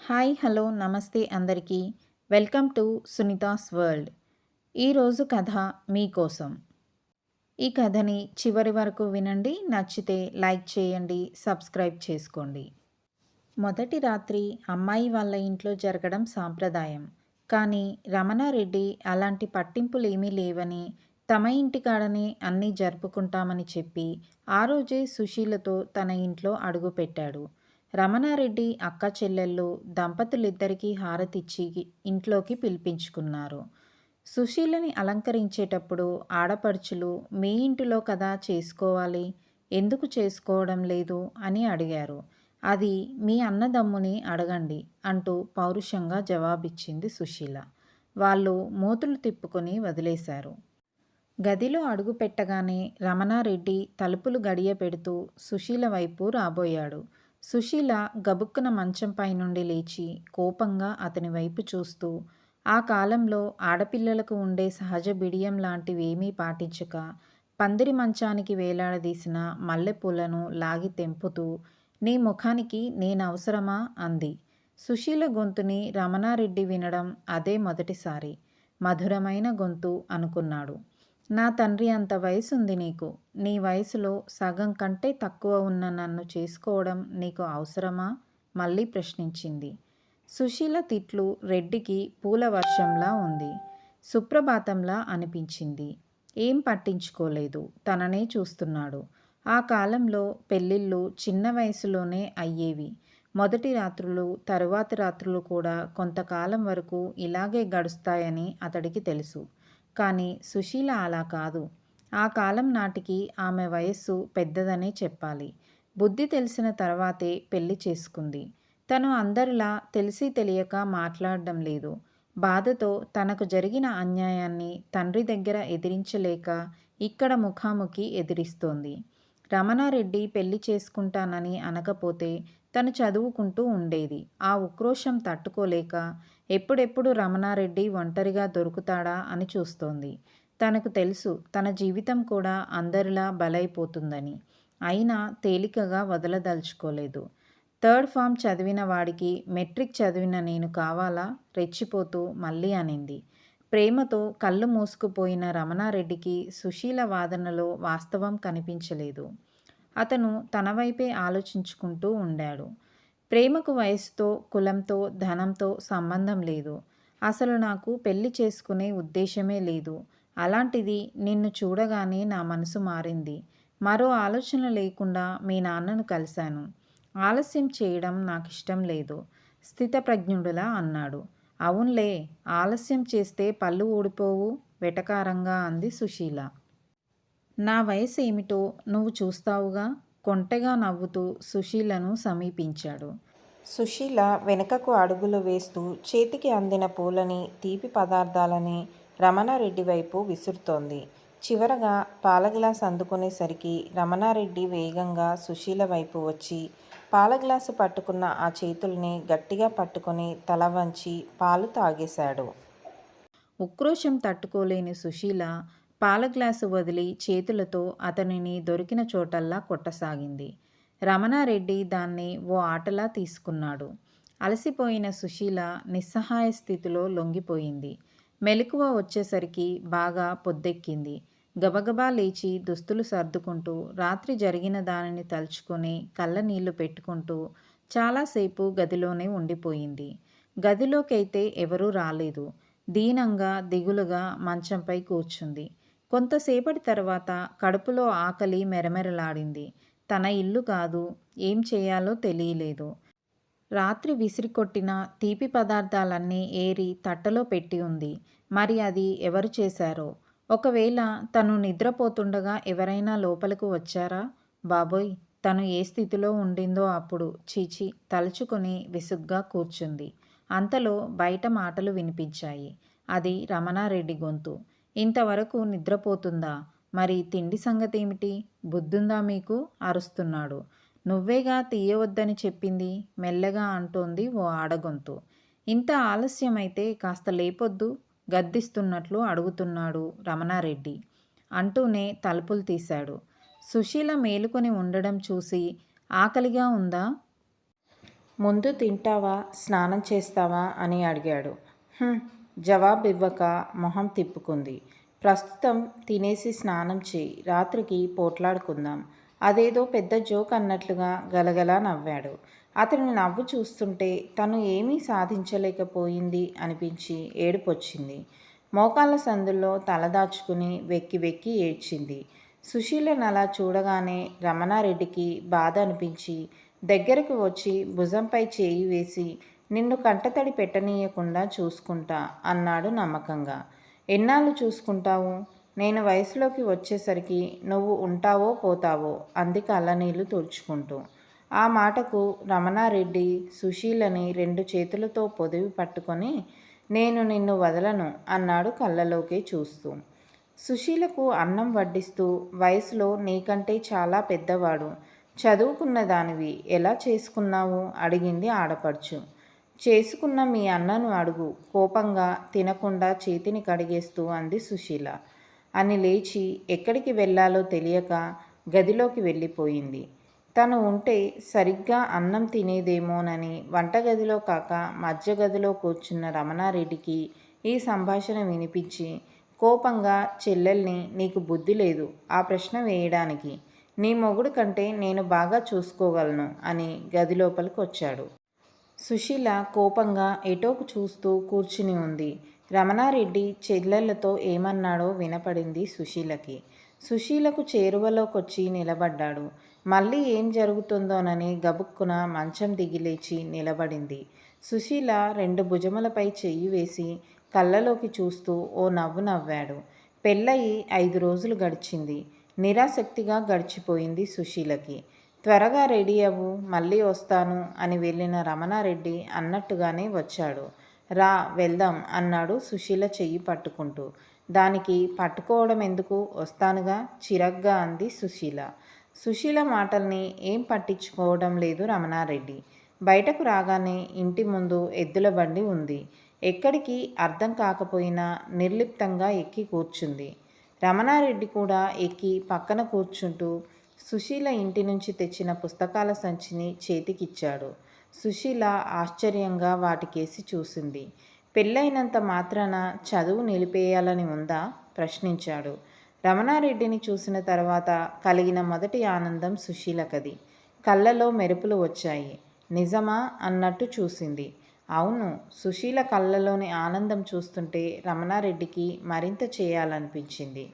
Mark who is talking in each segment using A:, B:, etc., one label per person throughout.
A: Hi hello నమస్తే అందరికీ. Welcome to Sunita's world. ఈరోజు కథ మీకోసం. ఈ కథని చివరి వరకు వినండి. నచ్చితే లైక్ చేయండి, సబ్స్క్రైబ్ చేసుకోండి. మొదటి రాత్రి అమ్మాయి వాళ్ళ ఇంట్లో జరగడం సాంప్రదాయం. కానీ రమణారెడ్డి అలాంటి పట్టింపులేమీ లేవని, తమ ఇంటికాడనే అన్నీ జరుపుకుంటామని చెప్పి ఆ రోజే సుశీలతో తన ఇంట్లో అడుగుపెట్టాడు. రమణారెడ్డి అక్క చెల్లెళ్ళు దంపతులిద్దరికీ హారతిచ్చి ఇంట్లోకి పిలిపించుకున్నారు. సుశీలని అలంకరించేటప్పుడు ఆడపడుచులు మీ ఇంటిలో కదా చేసుకోవాలి, ఎందుకు చేసుకోవడం లేదు అని అడిగారు. అది మీ అన్నదమ్ముని అడగండి అంటూ పౌరుషంగా జవాబిచ్చింది సుశీల. వాళ్ళు మూతులు తిప్పుకొని వదిలేశారు. గదిలో అడుగు పెట్టగానే రమణారెడ్డి తలుపులు గడియ పెడుతూ సుశీల వైపు రాబోయాడు. సుశీల గబుక్కున మంచంపై నుండి లేచి కోపంగా అతని వైపు చూస్తూ, ఆ కాలంలో ఆడపిల్లలకు ఉండే సహజ బిడియం లాంటివేమీ పాటించక పందిరి మంచానికి వేలాడదీసిన మల్లెపూలను లాగి తెంపుతూ, నీ ముఖానికి నేనవసరమా అంది. సుశీల గొంతుని రమణారెడ్డి వినడం అదే మొదటిసారి. మధురమైన గొంతు అనుకున్నాడు. నా తండ్రి అంత వయసుంది నీకు. నీ వయసులో సగం కంటే తక్కువ ఉన్న నన్ను చేసుకోవడం నీకు అవసరమా? మళ్ళీ ప్రశ్నించింది. సుశీల తిట్లు రెడ్డికి పూల వర్షంలా ఉంది. సుప్రభాతంలా అనిపించింది. ఏం పట్టించుకోలేదు. తననే చూస్తున్నాడు. ఆ కాలంలో పెళ్ళిళ్ళు చిన్న వయసులోనే అయ్యేవి. మొదటి రాత్రులు, తరువాతి రాత్రులు కూడా కొంతకాలం వరకు ఇలాగే గడుస్తాయని అతడికి తెలుసు. కానీ సుశీల అలా కాదు. ఆ కాలం నాటికి ఆమె వయస్సు పెద్దదనే చెప్పాలి. బుద్ధి తెలిసిన తర్వాతే పెళ్లి చేసుకుంది. తను అందరిలా తెలిసి తెలియక మాట్లాడడం లేదు. బాధతో తనకు జరిగిన అన్యాయాన్ని తండ్రి దగ్గర ఎదిరించలేక ఇక్కడ ముఖాముఖి ఎదిరిస్తోంది. రమణారెడ్డి పెళ్లి చేసుకుంటానని అనకపోతే తను చదువుకుంటూ ఉండేది. ఆ ఉక్రోషం తట్టుకోలేక ఎప్పుడెప్పుడు రమణారెడ్డి ఒంటరిగా దొరుకుతాడా అని చూస్తోంది. తనకు తెలుసు తన జీవితం కూడా అందరిలా బలైపోతుందని. అయినా తేలికగా వదలదలుచుకోలేదు. థర్డ్ ఫామ్ చదివిన వాడికి మెట్రిక్ చదివిన నేను కావాలా? రెచ్చిపోతూ మళ్ళీ అనింది. ప్రేమతో కళ్ళు మూసుకుపోయిన రమణారెడ్డికి సుశీల వాదనలో వాస్తవం కనిపించలేదు. అతను తన వైపే ఆలోచించుకుంటూ ఉండాడు. ప్రేమకు వయసుతో, కులంతో, ధనంతో సంబంధం లేదు. అసలు నాకు పెళ్లి చేసుకునే ఉద్దేశమే లేదు. అలాంటిది నిన్ను చూడగానే నా మనసు మారింది. మరో ఆలోచన లేకుండా మీ నాన్నను కలిశాను. ఆలస్యం చేయడం నాకిష్టం లేదు స్థితప్రజ్ఞుడులా అన్నాడు. అవునులే, ఆలస్యం చేస్తే పళ్ళు ఊడిపోవు వెటకారంగా అంది సుశీల. నా వయసు ఏమిటో నువ్వు చూస్తావుగా కొంటెగా నవ్వుతూ సుశీలను సమీపించాడు. సుశీల వెనుకకు అడుగులు వేస్తూ చేతికి అందిన పూలని, తీపి పదార్థాలని రమణారెడ్డి వైపు విసురుతోంది. చివరగా పాల గ్లాస్ అందుకునేసరికి రమణారెడ్డి వేగంగా సుశీల వైపు వచ్చి పాల గ్లాసు పట్టుకున్న ఆ చేతుల్ని గట్టిగా పట్టుకొని తల వంచి పాలు తాగేశాడు. ఉక్రోషం తట్టుకోలేని సుశీల పాల గ్లాసు వదిలి చేతులతో అతనిని దొరికిన చోటల్లా కొట్టసాగింది. రమణారెడ్డి దాన్ని ఓ ఆటలా తీసుకున్నాడు. అలసిపోయిన సుశీల నిస్సహాయ స్థితిలో లొంగిపోయింది. మెలకువ వచ్చేసరికి బాగా పొద్దెక్కింది. గబగబా లేచి దుస్తులు సర్దుకుంటూ రాత్రి జరిగిన దానిని తలుచుకొని కళ్ళనీళ్లు పెట్టుకుంటూ చాలాసేపు గదిలోనే ఉండిపోయింది. గదిలోకైతే ఎవరూ రాలేదు. దీనంగా దిగులుగా మంచంపై కూర్చుంది. కొంతసేపటి తర్వాత కడుపులో ఆకలి మెరమెరలాడింది. తన ఇల్లు కాదు, ఏం చేయాలో తెలియలేదు. రాత్రి విసిరికొట్టిన తీపి పదార్థాలన్నీ ఏరి తట్టలో పెట్టి ఉంది. మరి అది ఎవరు చేశారో? ఒకవేళ తను నిద్రపోతుండగా ఎవరైనా లోపలకు వచ్చారా? బాబోయ్, తను ఏ స్థితిలో ఉండిందో అప్పుడు! చీచి తలుచుకొని విసుగ్గా కూర్చుంది. అంతలో బయట మాటలు వినిపించాయి. అది రమణారెడ్డి గొంతు. ఇంతవరకు నిద్రపోతుందా? మరి తిండి సంగతేమిటి? బుద్ధుందా మీకు? అరుస్తున్నాడు. నువ్వేగా తీయవద్దని చెప్పింది మెల్లగా అంటోంది ఓ ఆడగొంతు. ఇంత ఆలస్యమైతే కాస్త లేపొద్దు గద్దిస్తున్నట్లు అడుగుతున్నాడు రమణారెడ్డి. అంటూనే తలుపులు తీశాడు. సుశీల మేలుకొని ఉండడం చూసి ఆకలిగా ఉందా ముందు తింటావా, స్నానం చేస్తావా అని అడిగాడు. జవాబివ్వక మొహం తిప్పుకుంది. ప్రస్తుతం తినేసి స్నానం చేయి, రాత్రికి పోట్లాడుకుందాం. అదేదో పెద్ద జోక్ అన్నట్లుగా గలగలా నవ్వాడు. అతని నవ్వు చూస్తుంటే తను ఏమీ సాధించలేకపోయింది అనిపించి ఏడుపొచ్చింది. మోకాళ్ళ సందుల్లో తలదాచుకుని వెక్కి వెక్కి ఏడ్చింది. సుశీలను అలా చూడగానే రమణారెడ్డికి బాధ అనిపించి దగ్గరకు వచ్చి భుజంపై చేయి వేసి, నిన్ను కంటతడి పెట్టనీయకుండా చూసుకుంటా అన్నాడు నమ్మకంగా. ఎన్నాళ్ళు చూసుకుంటావు? నేను వయసులోకి వచ్చేసరికి నువ్వు ఉంటావో పోతావో అంది కళ్ళనీళ్లు తుడుచుకుంటూ. ఆ మాటకు రమణారెడ్డి సుశీలని 2 చేతులతో పొదివి పట్టుకొని, నేను నిన్ను వదలను అన్నాడు కళ్ళలోకే చూస్తూ. సుశీలకు అన్నం వడ్డిస్తూ, వయసులో నీకంటే చాలా పెద్దవాడు, చదువుకున్న దానివి, ఎలా చేసుకున్నావు అడిగింది ఆడపడుచు. చేసుకున్న మీ అన్నను అడుగు, కోపంగా తినకుండా చేతిని కడిగేస్తూ అంది సుశీల. అని లేచి ఎక్కడికి వెళ్ళాలో తెలియక గదిలోకి వెళ్ళిపోయింది. తను ఉంటే సరిగ్గా అన్నం తినేదేమోనని వంటగదిలో కాక మధ్య గదిలో కూర్చున్న రమణారెడ్డికి ఈ సంభాషణ వినిపించి కోపంగా, చెల్లెల్ని నీకు బుద్ధి లేదు ఆ ప్రశ్న వేయడానికి, నీ మొగుడు కంటే నేను బాగా చూసుకోగలను అని గదిలోపలికి వచ్చాడు. సుశీల కోపంగా ఎటోకు చూస్తూ కూర్చుని ఉంది. రమణారెడ్డి చెల్లెళ్లతో ఏమన్నాడో వినపడింది సుశీలకి. సుశీలకు చేరువలోకొచ్చి నిలబడ్డాడు. మళ్ళీ ఏం జరుగుతుందోనని గబుక్కున మంచం దిగిలేచి నిలబడింది. సుశీల 2 భుజములపై చెయ్యి వేసి కళ్ళలోకి చూస్తూ ఓ నవ్వు నవ్వాడు. పెళ్ళయి 5 రోజులు గడిచింది. నిరాసక్తిగా గడిచిపోయింది సుశీలకి. త్వరగా రెడీ అవ్వు, మళ్ళీ వస్తాను అని వెళ్ళిన రమణారెడ్డి అన్నట్టుగానే వచ్చాడు. రా వెళ్దాం అన్నాడు సుశీల చెయ్యి పట్టుకుంటూ. దానికి పట్టుకోవడం ఎందుకు, వస్తానుగా చిరగ్గా అంది సుశీల. సుశీల మాటల్ని ఏం పట్టించుకోవడం లేదు రమణారెడ్డి. బయటకు రాగానే ఇంటి ముందు ఎద్దుల బండి ఉంది. ఎక్కడికి అర్థం కాకపోయినా నిర్లిప్తంగా ఎక్కి కూర్చుంది. రమణారెడ్డి కూడా ఎక్కి పక్కన కూర్చుంటూ సుశీల ఇంటి నుంచి తెచ్చిన పుస్తకాల సంచిని చేతికిచ్చాడు. సుశీల ఆశ్చర్యంగా వాటికేసి చూసింది. పెళ్ళైనంత మాత్రాన చదువు నిలిపేయాలని ఉందా? ప్రశ్నించాడు. రమణారెడ్డిని చూసిన తర్వాత కలిగిన మొదటి ఆనందం సుశీలకది. కళ్ళలో మెరుపులు వచ్చాయి. నిజమా అన్నట్టు చూసింది. అవును. సుశీల కళ్ళలోని ఆనందం చూస్తుంటే రమణారెడ్డికి మరింత చేయాలనిపించింది.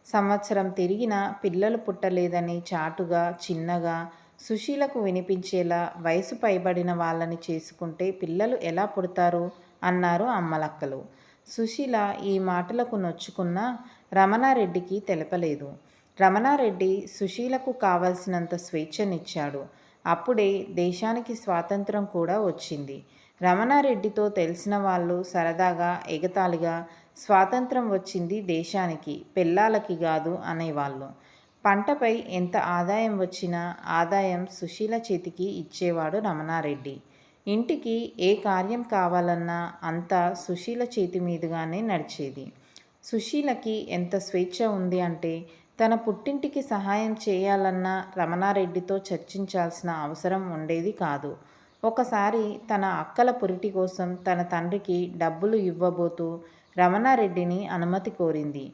A: సంవత్సరం తిరిగినా పిల్లలు పుట్టలేదని చాటుగా, చిన్నగా సుశీలకు వినిపించేలా వయసు పైబడిన వాళ్ళని చేసుకుంటే పిల్లలు ఎలా పుడతారు అన్నారు అమ్మలక్కలు. సుశీల ఈ మాటలకు నొచ్చుకున్నా రమణారెడ్డికి తెలపలేదు. రమణారెడ్డి సుశీలకు కావలసినంత స్వేచ్ఛనిచ్చాడు. అప్పుడే దేశానికి స్వాతంత్రం కూడా వచ్చింది. రమణారెడ్డితో తెలిసిన వాళ్ళు సరదాగా, ఎగతాళిగా స్వాతంత్రం వచ్చింది దేశానికి, పెళ్ళాలకి కాదు అనేవాళ్ళు. పంటపై ఎంత ఆదాయం వచ్చినా ఆదాయం సుశీల చేతికి ఇచ్చేవాడు రమణారెడ్డి. ఇంటికి ఏ కార్యం కావాలన్నా అంతా సుశీల చేతి మీదుగానే నడిచేది. సుశీలకి ఎంత స్వేచ్ఛ ఉంది అంటే తన పుట్టింటికి సహాయం చేయాలన్నా రమణారెడ్డితో చర్చించాల్సిన అవసరం ఉండేది కాదు. ఒకసారి తన అక్కల పురిటి కోసం తన తండ్రికి డబ్బులు ఇవ్వబోతూ రమణారెడ్డిని అనుమతి కోరింది.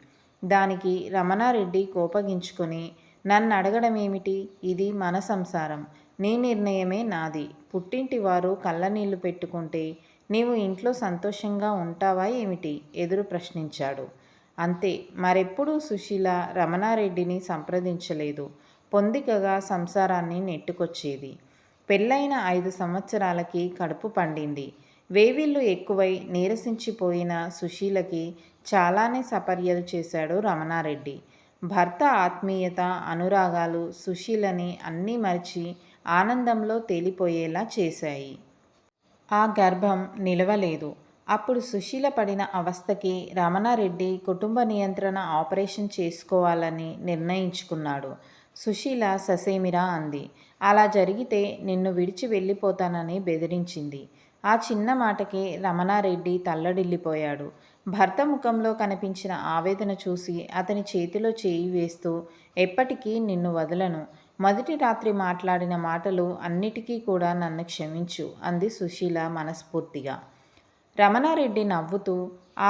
A: దానికి రమణారెడ్డి కోపగించుకొని, నన్ను అడగడం ఏమిటి, ఇది మన సంసారం, నీ నిర్ణయమే నాది, పుట్టింటి వారు కళ్ళనీళ్లు పెట్టుకుంటే నీవు ఇంట్లో సంతోషంగా ఉంటావా ఏమిటి ఎదురు ప్రశ్నించాడు. అంతే. మరెప్పుడూ సుశీల రమణారెడ్డిని సంప్రదించలేదు. పొందికగా సంసారాన్ని నెట్టుకొచ్చేది. పెళ్ళైన 5 సంవత్సరాలకి కడుపు పండింది. వేవిళ్ళు ఎక్కువై నీరసించిపోయిన సుశీలకి చాలానే సపర్యలు చేశాడు రమణారెడ్డి. భర్త ఆత్మీయత, అనురాగాలు సుశీలని అన్నీ మరిచి ఆనందంలో తేలిపోయేలా చేశాయి. ఆ గర్భం నిలవలేదు. అప్పుడు సుశీల పడిన అవస్థకి రమణారెడ్డి కుటుంబ నియంత్రణ ఆపరేషన్ చేసుకోవాలని నిర్ణయించుకున్నాడు. సుశీల ససేమిరా అంది. అలా జరిగితే నిన్ను విడిచి వెళ్ళిపోతానని బెదిరించింది. ఆ చిన్న మాటకే రమణారెడ్డి తల్లడిల్లిపోయాడు. భర్త ముఖంలో కనిపించిన ఆవేదన చూసి అతని చేతిలో చేయి వేస్తూ, ఎప్పటికీ నిన్ను వదలను, మొదటి రాత్రి మాట్లాడిన మాటలు అన్నిటికీ కూడా నన్ను క్షమించు అంది సుశీల మనస్ఫూర్తిగా. రమణారెడ్డి నవ్వుతూ,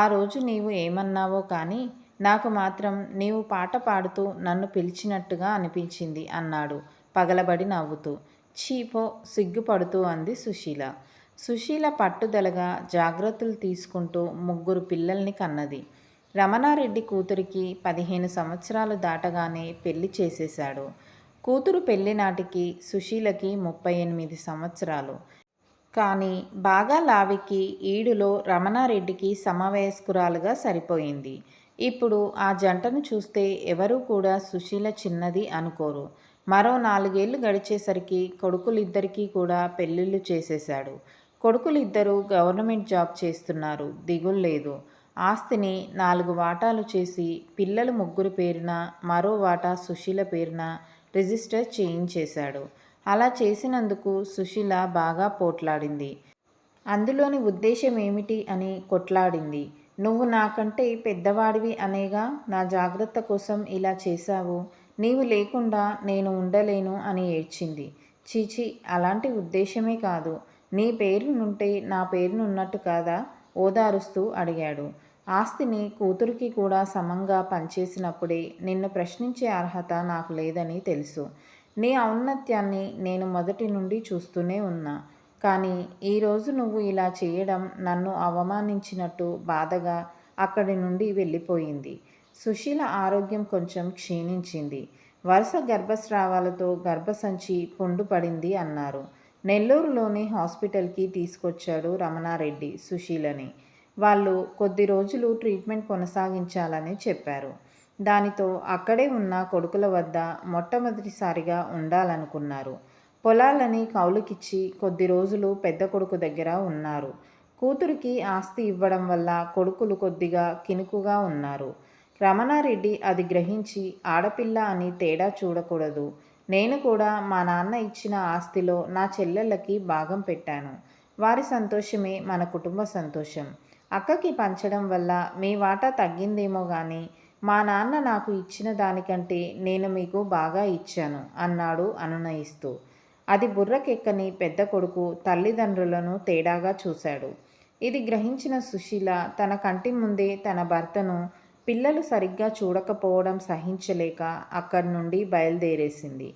A: ఆ రోజు నీవు ఏమన్నావో కానీ నాకు మాత్రం నీవు పాట పాడుతూ నన్ను పిలిచినట్టుగా అనిపించింది అన్నాడు పగలబడి నవ్వుతూ. చీపో సిగ్గుపడుతూ అంది సుశీల. సుశీల పట్టుదలగా జాగ్రత్తలు తీసుకుంటూ 3 పిల్లల్ని కన్నది. రమణారెడ్డి కూతురికి 15 సంవత్సరాలు దాటగానే పెళ్లి చేసేశాడు. కూతురు పెళ్లి నాటికి సుశీలకి 38 సంవత్సరాలు. కానీ బాగా లావెక్కి ఈడులో రమణారెడ్డికి సమవయస్కురాలుగా సరిపోయింది. ఇప్పుడు ఆ జంటను చూస్తే ఎవరూ కూడా సుశీల చిన్నది అనుకోరు. మరో 4 ఏళ్లు గడిచేసరికి కొడుకులిద్దరికీ కూడా పెళ్ళిళ్ళు చేసేశాడు. కొడుకులిద్దరూ గవర్నమెంట్ జాబ్ చేస్తున్నారు. దిగుల్లేదు. ఆస్తిని 4 వాటాలు చేసి పిల్లలు 3 పేరున, మరో వాటా సుశీల పేరున రిజిస్టర్ చేయించేశాడు. అలా చేసినందుకు సుశీల బాగా పోట్లాడింది. అందులోని ఉద్దేశం ఏమిటి అని కొట్లాడింది. నువ్వు నాకంటే పెద్దవాడివి అనేగా నా జాగ్రత్త కోసం ఇలా చేశావు. నీవు లేకుండా నేను ఉండలేను అని ఏడ్చింది. చీచి, అలాంటి ఉద్దేశమే కాదు. నీ పేరునుంటే నా పేరునున్నట్టు కాదా? ఓదారుస్తూ అడిగాడు. ఆస్తిని కూతురికి కూడా సమంగా పంచేసినప్పుడే నిన్ను ప్రశ్నించే అర్హత నాకు లేదని తెలుసు. నీ ఔన్నత్యాన్ని నేను మొదటి నుండి చూస్తూనే ఉన్నా. కానీ ఈరోజు నువ్వు ఇలా చేయడం నన్ను అవమానించినట్టు బాధగా అక్కడి నుండి వెళ్ళిపోయింది. సుశీల ఆరోగ్యం కొంచెం క్షీణించింది. వరుస గర్భస్రావాలతో గర్భసంచి పుండుపడింది అన్నారు. నెల్లూరులోని హాస్పిటల్కి తీసుకొచ్చాడు రమణారెడ్డి సుశీలని. వాళ్ళు కొద్ది రోజులు ట్రీట్మెంట్ కొనసాగించాలని చెప్పారు. దానితో అక్కడే ఉన్న కొడుకుల వద్ద మొట్టమొదటిసారిగా ఉండాలనుకున్నారు. పొలాలని కౌలుకిచ్చి కొద్ది రోజులు పెద్ద కొడుకు దగ్గర ఉన్నారు. కూతురికి ఆస్తి ఇవ్వడం వల్ల కొడుకులు కొద్దిగా కినుకుగా ఉన్నారు. రమణారెడ్డి అది గ్రహించి ఆడపిల్ల అని తేడా చూడకూడదు. నేను కూడా మా నాన్న ఇచ్చిన ఆస్తిలో నా చెల్లెళ్ళకి భాగం పెట్టాను. వారి సంతోషమే మన కుటుంబ సంతోషం. అక్కకి పంచడం వల్ల మీ వాటా తగ్గిందేమో కానీ మా నాన్న నాకు ఇచ్చిన దానికంటే నేను మీకు బాగా ఇచ్చాను అన్నాడు అనునయిస్తూ. అది బుర్రకెక్కని పెద్ద కొడుకు తల్లిదండ్రులను తేడాగా చూశాడు. ఇది గ్రహించిన సుశీల తన కంటి ముందే తన భర్తను పిల్లలు సరిగ్గా చూడకపోవడం సహించలేక అక్కడి నుండి బయలుదేరేసింది.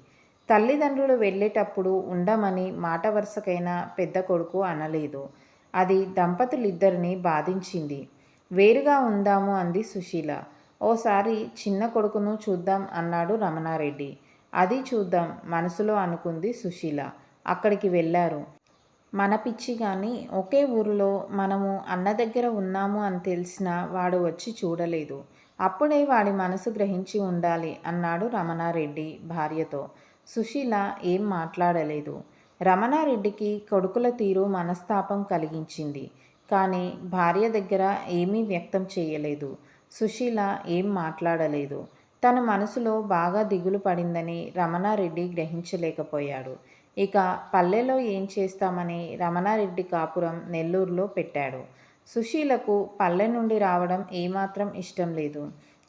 A: తల్లిదండ్రులు వెళ్ళేటప్పుడు ఉండమని మాట వరుసకైనా పెద్ద కొడుకు అనలేదు. అది దంపతులిద్దరినీ బాధించింది. వేరుగా ఉందాము అంది సుశీల. ఓసారి చిన్న కొడుకును చూద్దాం అన్నాడు రమణారెడ్డి. అది చూద్దాం మనసులో అనుకుంది సుశీల. అక్కడికి వెళ్ళారు. మన పిచ్చి కానీ ఒకే ఊరిలో మనము అన్న దగ్గర ఉన్నాము అని తెలిసినా వాడు వచ్చి చూడలేదు. అప్పుడే వాడి మనసు గ్రహించి ఉండాలి అన్నాడు రమణారెడ్డి భార్యతో. సుశీల ఏం మాట్లాడలేదు. రమణారెడ్డికి కొడుకుల తీరు మనస్తాపం కలిగించింది. కానీ భార్య దగ్గర ఏమీ వ్యక్తం చేయలేదు. సుశీల ఏం మాట్లాడలేదు. తన మనసులో బాగా దిగులు పడిందని రమణారెడ్డి గ్రహించలేకపోయాడు. ఇక పల్లెలో ఏం చేస్తామని రమణారెడ్డి కాపురం నెల్లూరులో పెట్టాడు. సుశీలకు పల్లె నుండి రావడం ఏమాత్రం ఇష్టం లేదు.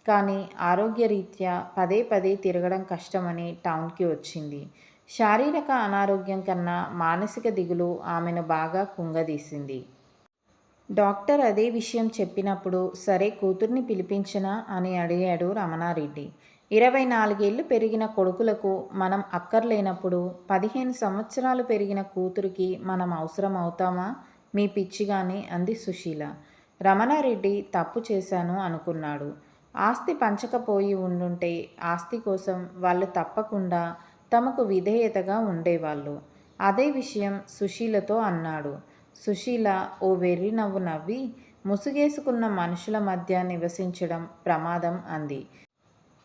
A: కానీ ఆరోగ్యరీత్యా పదే పదే తిరగడం కష్టమని టౌన్కి వచ్చింది. శారీరక అనారోగ్యం కన్నా మానసిక దిగులు ఆమెను బాగా కుంగదీసింది. డాక్టర్ అదే విషయం చెప్పినప్పుడు సరే కూతుర్ని పిలిపించనా అని అడిగాడు రమణారెడ్డి. 24 ఏళ్ళు పెరిగిన కొడుకులకు మనం అక్కర్లేనప్పుడు 15 సంవత్సరాలు పెరిగిన కూతురికి మనం అవసరం అవుతామా? మీ పిచ్చిగాని అంది సుశీల. రమణారెడ్డి తప్పు చేశాను అనుకున్నాడు. ఆస్తి పంచకపోయి ఉండుంటే ఆస్తి కోసం వాళ్ళు తప్పకుండా తమకు విధేయతగా ఉండేవాళ్ళు. అదే విషయం సుశీలతో అన్నాడు. సుశీల ఓ వెర్రి నవ్వు నవ్వి, ముసుగేసుకున్న మనుషుల మధ్య నివసించడం ప్రమాదం అంది.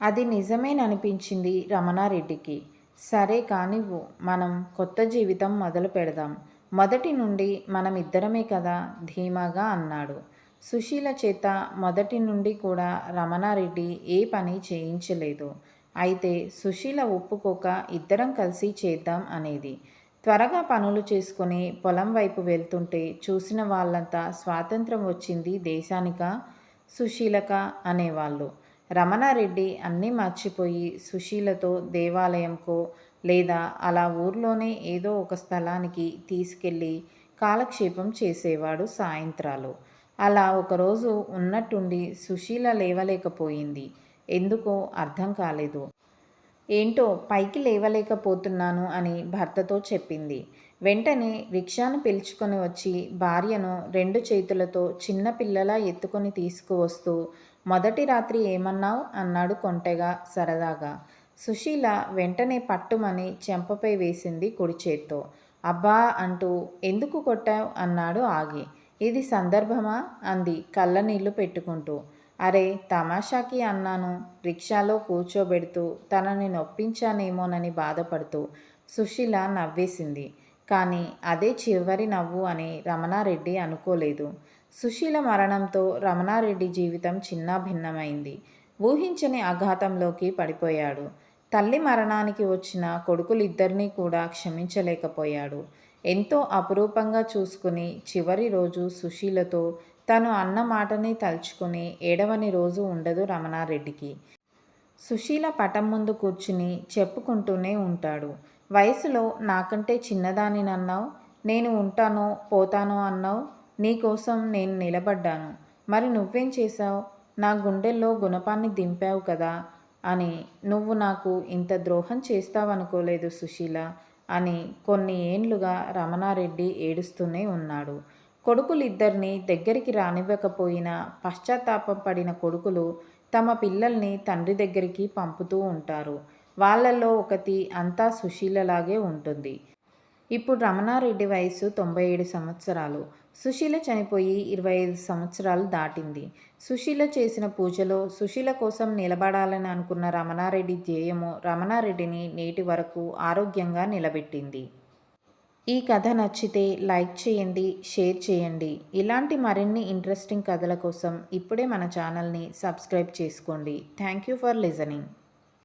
A: అది నిజమేననిపించింది రమణారెడ్డికి. సరే కానివ్వు, మనం కొత్త జీవితం మొదలు పెడదాం. మొదటి నుండి మనం ఇద్దరమే కదా ధీమాగా అన్నాడు. సుశీల చేత మొదటి నుండి కూడా రమణారెడ్డి ఏ పని చేయించలేదు. అయితే సుశీల ఒప్పుకోక ఇద్దరం కలిసి చేద్దాం అనేది. త్వరగా పనులు చేసుకుని పొలం వైపు వెళ్తుంటే చూసిన వాళ్ళంతా స్వాతంత్రం వచ్చింది దేశానికా, సుశీలక అనేవాళ్ళు. రమణారెడ్డి అన్నీ మర్చిపోయి సుశీలతో దేవాలయంకో లేదా అలా ఊర్లోనే ఏదో ఒక స్థలానికి తీసుకెళ్ళి కాలక్షేపం చేసేవాడు సాయంత్రాలు. అలా ఒకరోజు ఉన్నట్టుండి సుశీల లేవలేకపోయింది. ఎందుకో అర్థం కాలేదు. ఏంటో పైకి లేవలేకపోతున్నాను అని భర్తతో చెప్పింది. వెంటనే రిక్షాను పిలుచుకొని వచ్చి భార్యను 2 చేతులతో చిన్న పిల్లలా ఎత్తుకొని తీసుకువస్తూ, "మొదటి రాత్రి ఏమన్నావ్?" అన్నాడు కొంటెగా సరదాగా. సుశీల వెంటనే పట్టుమని చెంపపై వేసింది కుడి చేత్తో. "అబ్బా" అంటూ, "ఎందుకు కొట్టావ్?" అన్నాడు ఆగి. "ఇది సందర్భమా?" అంది కళ్ళనీళ్లు పెట్టుకుంటూ. "అరే తమాషాకి అన్నాను" రిక్షాలో కూర్చోబెడుతూ తనని నొప్పించానేమోనని బాధపడుతూ సుశీల నవ్వేసింది. కానీ అదే చివరి నవ్వు అని రమణారెడ్డి అనుకోలేదు. సుశీల మరణంతో రమణారెడ్డి జీవితం చిన్నాభిన్నమైంది. ఊహించని అఘాతంలోకి పడిపోయాడు. తల్లి మరణానికి వచ్చిన కొడుకులిద్దరినీ కూడా క్షమించలేకపోయాడు. ఎంతో అపురూపంగా చూసుకుని చివరి రోజు సుశీలతో తను అన్న మాటని తలుచుకుని ఏడవని రోజు ఉండదు రమణారెడ్డికి. సుశీల పటం ముందు కూర్చుని చెప్పుకుంటూనే ఉంటాడు. "వయసులో నాకంటే చిన్నదానినన్నావ్, నేను ఉంటానో పోతానో అన్నావ్, నీకోసం నేను నిలబడ్డాను. మరి నువ్వేం చేశావ్? నా గుండెల్లో గుణపాన్ని దింపావు కదా" అని. "నువ్వు నాకు ఇంత ద్రోహం చేస్తావనుకోలేదు సుశీల" అని కొన్ని ఏండ్లుగా రమణారెడ్డి ఏడుస్తూనే ఉన్నాడు. కొడుకులిద్దరినీ దగ్గరికి రానివ్వకపోయినా పశ్చాత్తాపం పడిన కొడుకులు తమ పిల్లల్ని తండ్రి దగ్గరికి పంపుతూ ఉంటారు. వాళ్ళల్లో ఒకతి అంతా సుశీలలాగే ఉంటుంది. ఇప్పుడు రమణారెడ్డి వయసు 97 సంవత్సరాలు. సుశీల చనిపోయి 25 సంవత్సరాలు దాటింది. సుశీల చేసిన పూజలో సుశీల కోసం నిలబడాలని అనుకున్న రమణారెడ్డి ధ్యేయము రమణారెడ్డిని నేటి వరకు ఆరోగ్యంగా నిలబెట్టింది. ఈ కథ నచ్చితే లైక్ చేయండి, షేర్ చేయండి. ఇలాంటి మరిన్ని ఇంట్రెస్టింగ్ కథల కోసం ఇప్పుడే మన ఛానల్ని సబ్స్క్రైబ్ చేసుకోండి. Thank you for listening.